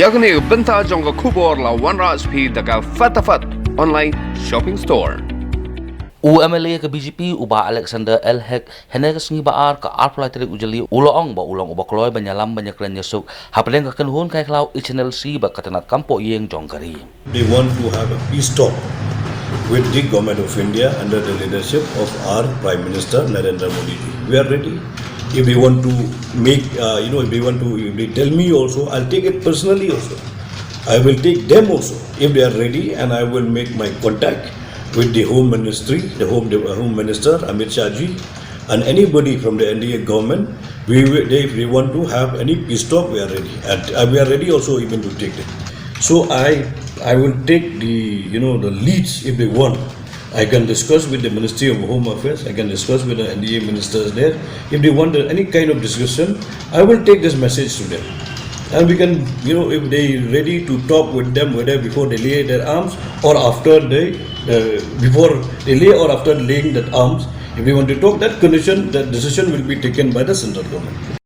Yakni benta jong kubor la One P daga fatafat online shopping store. UMLA ke BJP uba Alexander Elhek henegas ngi baar ka arpla tere ujali ulong ba kloy banyalam banyak ren yesuk haplen ka kenhun kai klau channel C ba katanat kampo yeng jongkari. They want to have a peace talk with the government of India under the leadership of our Prime Minister Narendra Modi. We are ready. If they want to make, if they tell me also, I'll take it personally also. I will take them also if they are ready, and I will make my contact with the Home Ministry, the Home Minister Amit Shah ji, and anybody from the NDA government. If we want to have any peace talk, we are ready, and we are ready also even to take it. So I will take the leads if they want. I can discuss with the Ministry of Home Affairs. I can discuss with the NDA ministers there. If they want any kind of discussion, I will take this message to them. And we can, if they ready to talk with them, whether before they lay their arms or after before they lay or after laying their arms, if we want to talk, that decision will be taken by the central government.